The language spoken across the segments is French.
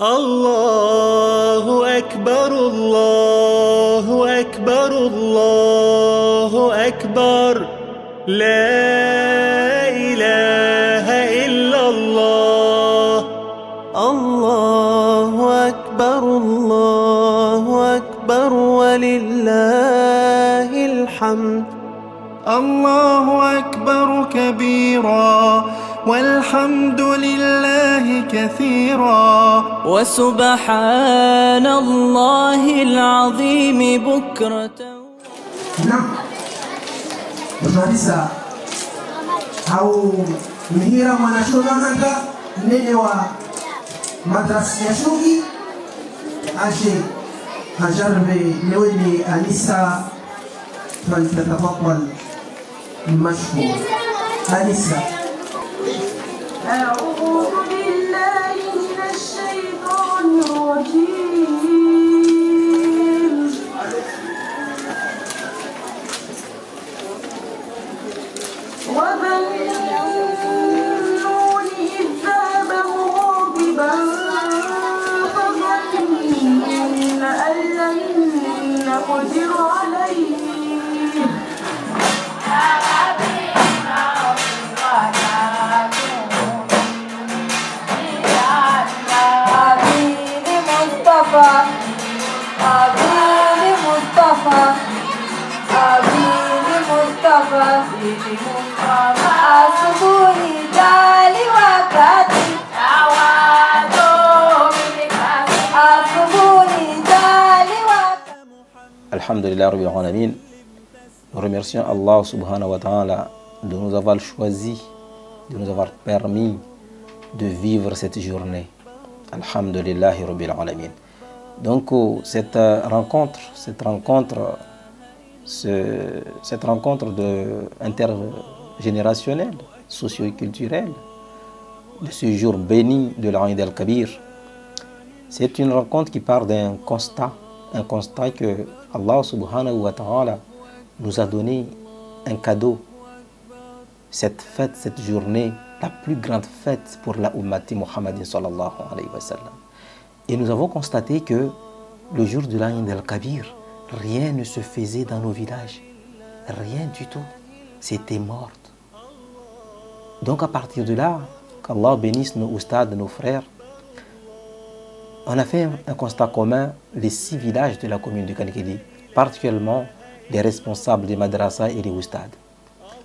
الله أكبر الله أكبر الله أكبر لا إله إلا الله الله أكبر الله أكبر ولله الحمد الله أكبر كبيرا والحمد لله كثيرا وسبحان الله العظيم بكرة. نعم tunalisa au mihira mwanashona hanga nene wa madrasa ya shugi aje ajarbe leweni anisa فلتتفضل مشكور أنسة. أعوذ بالله من الشيطان الرجيم وظنون إذ ذهب مغاضبا فظن أن لن نقدر عليه Alhamdulillah Rabbil Alamin. Nous remercions Allah subhanahu wa ta'ala de nous avoir choisi, de nous avoir permis de vivre cette journée. Alhamdulillah Rabbil Alamin. Donc cette rencontre intergénérationnelle, socio-culturelle, de ce jour béni de l'Aïd al-Kabir, c'est une rencontre qui part d'un constat que Allah subhanahu wa ta'ala nous a donné un cadeau. Cette fête, cette journée, la plus grande fête pour la ummati Muhammadin sallallahu alayhi wa sallam. Et nous avons constaté que le jour de l'Aïd al-Kabir, rien ne se faisait dans nos villages. Rien du tout. C'était mort. Donc à partir de là, qu'Allah bénisse nos oustades, nos frères, on a fait un constat commun, les 6 villages de la commune de Kanikeli, particulièrement les responsables des madrasas et les oustades.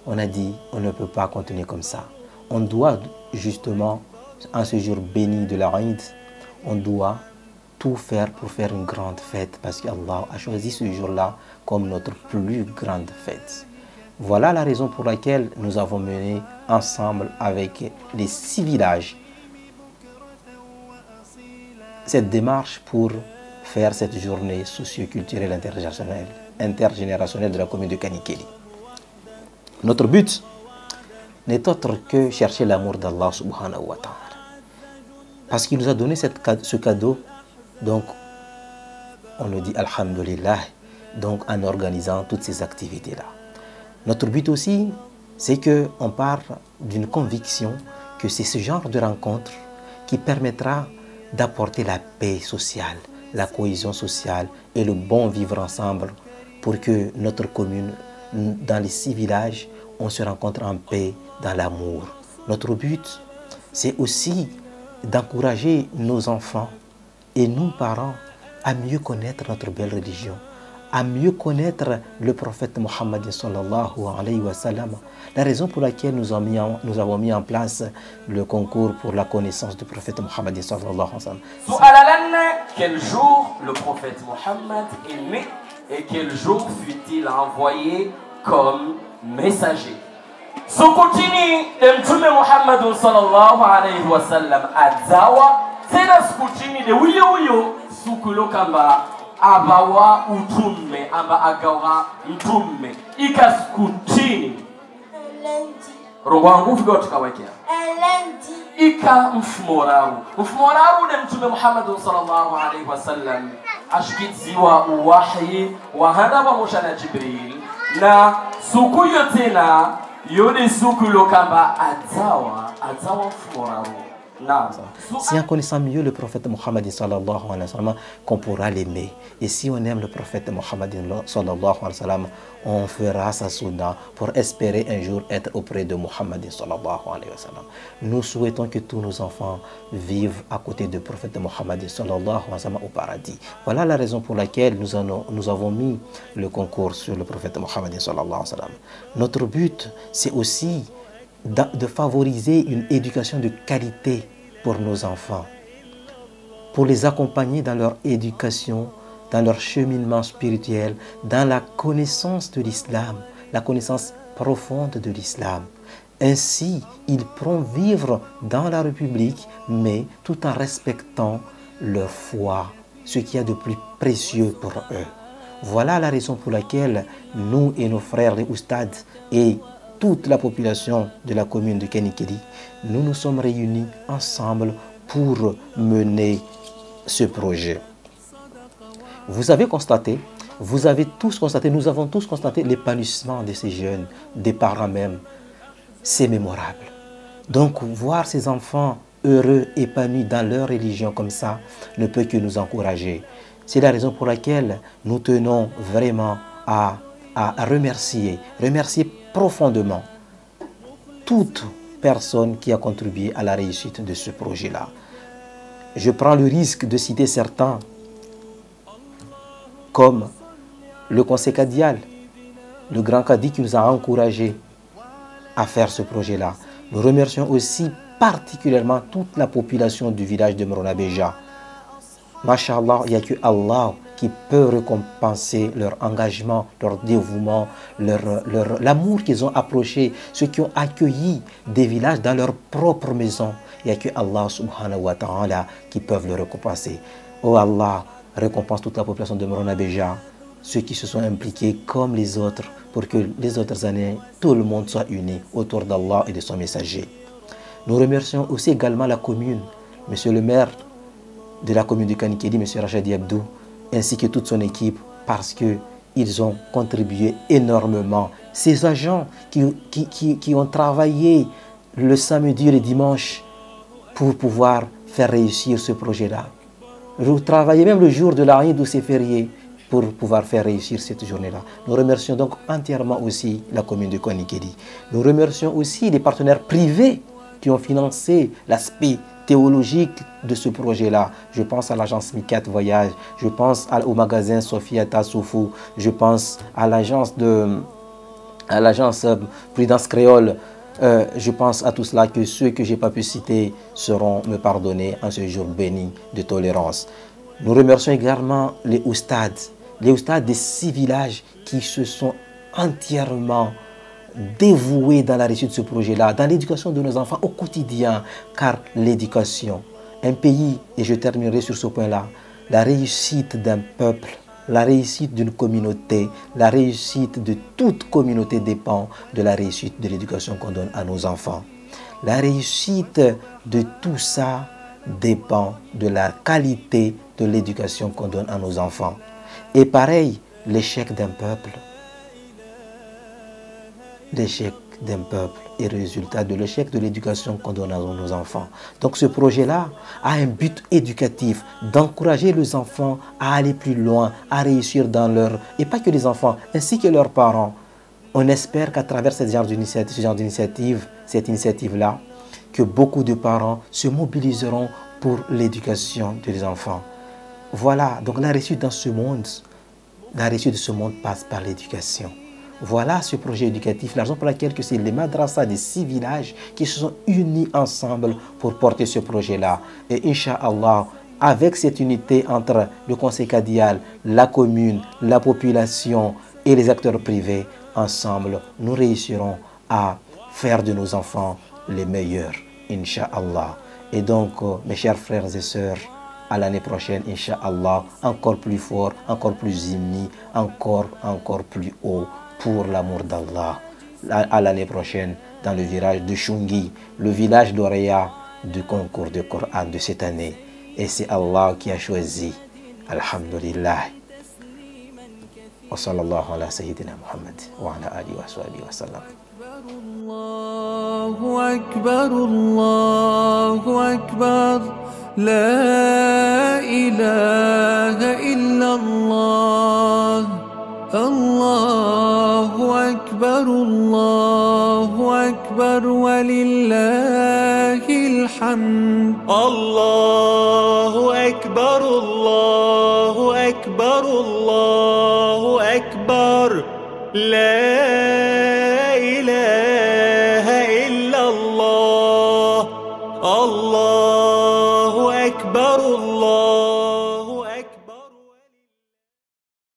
On a dit, on ne peut pas continuer comme ça. On doit justement, en ce jour béni de la Eid, on doit tout faire pour faire une grande fête, parce qu'Allah a choisi ce jour-là comme notre plus grande fête. Voilà la raison pour laquelle nous avons mené ensemble avec les 6 villages cette démarche pour faire cette journée socio-culturelle intergénérationnelle de la commune de Kanikeli. Notre but n'est autre que chercher l'amour d'Allah subhanahu wa ta'ala. Parce qu'il nous a donné ce cadeau, donc on le dit Alhamdulillah, donc en organisant toutes ces activités-là. Notre but aussi, c'est qu'on part d'une conviction que c'est ce genre de rencontre qui permettra d'apporter la paix sociale, la cohésion sociale et le bon vivre ensemble pour que notre commune, dans les 6 villages, on se rencontre en paix, dans l'amour. Notre but, c'est aussi d'encourager nos enfants et nous, parents, à mieux connaître notre belle religion, à mieux connaître le prophète Mohammed sallallahu alayhi wa sallam. La raison pour laquelle nous avons mis en place le concours pour la connaissance du prophète Mohammed sallallahu alayhi wa sallam. Quel jour le prophète Mohammed est né et quel jour fut-il envoyé comme messager? Sukutini de Mtume Muhammad sallallahu alayhi wa sallam azawa tena sukutini de uyo sukulo kamba abawa utume amba agawa mtume ikaskutini rongwangu figot kawekea ika mfumoraru de Mtume Muhammad sallallahu alayhi wa sallam ashkiziwa uwahyi wa hada wa mushana Jibril na suku yote na yode suku lokamba atawa mfumoraru Non. C'est en connaissant mieux le prophète Mohammed sallallahu alayhi wa sallam qu'on pourra l'aimer. Et si on aime le prophète Mohammed sallallahu alayhi wa sallam, on fera sa sunna pour espérer un jour être auprès de Mohammed sallallahu alayhi wa sallam. Nous souhaitons que tous nos enfants vivent à côté du prophète Mohammed sallallahu alayhi wa sallam au paradis. Voilà la raison pour laquelle nous avons mis le concours sur le prophète Mohammed sallallahu alayhi wa sallam. Notre but, c'est aussi de favoriser une éducation de qualité pour nos enfants, pour les accompagner dans leur éducation, dans leur cheminement spirituel, dans la connaissance de l'islam, la connaissance profonde de l'islam. Ainsi, ils pourront vivre dans la République, mais tout en respectant leur foi, ce qu'il y a de plus précieux pour eux. Voilà la raison pour laquelle nous et nos frères, les oustades, et toute la population de la commune de Kenikeli, nous nous sommes réunis ensemble pour mener ce projet. Vous avez constaté, nous avons tous constaté l'épanouissement de ces jeunes, des parents même. C'est mémorable. Donc, voir ces enfants heureux, épanouis dans leur religion comme ça, ne peut que nous encourager. C'est la raison pour laquelle nous tenons vraiment à remercier profondément toute personne qui a contribué à la réussite de ce projet-là. Je prends le risque de citer certains, comme le conseil cadial, le grand cadi qui nous a encouragés à faire ce projet-là. Nous remercions aussi particulièrement toute la population du village de Morona Beja. Masha'Allah, il n'y a que Allah qui peut récompenser leur engagement, leur dévouement, l'amour qu'ils ont approché, ceux qui ont accueilli des villages dans leur propre maison. Il n'y a que Allah subhanahu wa ta'ala qui peuvent le récompenser. Oh Allah, récompense toute la population de Morona Beja, ceux qui se sont impliqués comme les autres, pour que les autres années, tout le monde soit uni autour d'Allah et de son messager. Nous remercions aussi également la commune, monsieur le maire de la commune de Kenikeli, monsieur Rachadi Abdou, ainsi que toute son équipe, parce qu'ils ont contribué énormément. Ces agents qui ont travaillé le samedi et le dimanche pour pouvoir faire réussir ce projet-là. Vous travaillez même le jour de l'Aïd où c'est férié pour pouvoir faire réussir cette journée-là. Nous remercions donc entièrement aussi la commune de Kenikeli. Nous remercions aussi les partenaires privés qui ont financé l'aspect théologique de ce projet-là. Je pense à l'agence Mikat Voyage, je pense au magasin Sophia Tassoufou, je pense à l'agence Prudence Créole. Je pense à tout cela, que ceux que je n'ai pas pu citer seront me pardonnés en ce jour béni de tolérance. Nous remercions également les oustades des 6 villages qui se sont entièrement dévoués dans la réussite de ce projet-là, dans l'éducation de nos enfants au quotidien, car l'éducation, un pays, et je terminerai sur ce point-là, la réussite d'un peuple, la réussite d'une communauté, la réussite de toute communauté dépend de la réussite de l'éducation qu'on donne à nos enfants. La réussite de tout ça dépend de la qualité de l'éducation qu'on donne à nos enfants. Et pareil, l'échec d'un peuple est le résultat de l'échec de l'éducation qu'on donne à nos enfants. Donc ce projet-là a un but éducatif, d'encourager les enfants à aller plus loin, à réussir dans leur... Et pas que les enfants, ainsi que leurs parents. On espère qu'à travers ce genre d'initiative, cette initiative-là, que beaucoup de parents se mobiliseront pour l'éducation des enfants. Voilà, donc la réussite dans ce monde, la réussite de ce monde passe par l'éducation. Voilà ce projet éducatif, la raison pour laquelle c'est les madrasas des 6 villages qui se sont unis ensemble pour porter ce projet-là. Et Inch'Allah, avec cette unité entre le conseil cadial, la commune, la population et les acteurs privés, ensemble, nous réussirons à faire de nos enfants les meilleurs, Inch'Allah. Et donc, mes chers frères et sœurs, à l'année prochaine, Inch'Allah, encore plus fort, encore plus unis, encore plus haut, pour l'amour d'Allah. À l'année prochaine, dans le village de Chungi, le village lauréat du concours de Coran de cette année. Et c'est Allah qui a choisi. Alhamdulillah. Wa sallallahu ala sayyidina Muhammad wa ala alihi wa sahbihi wa sallam. أكبر الله أكبر لا إله إلا الله الله أكبر ولله الحمد الله أكبر الله أكبر الله أكبر لا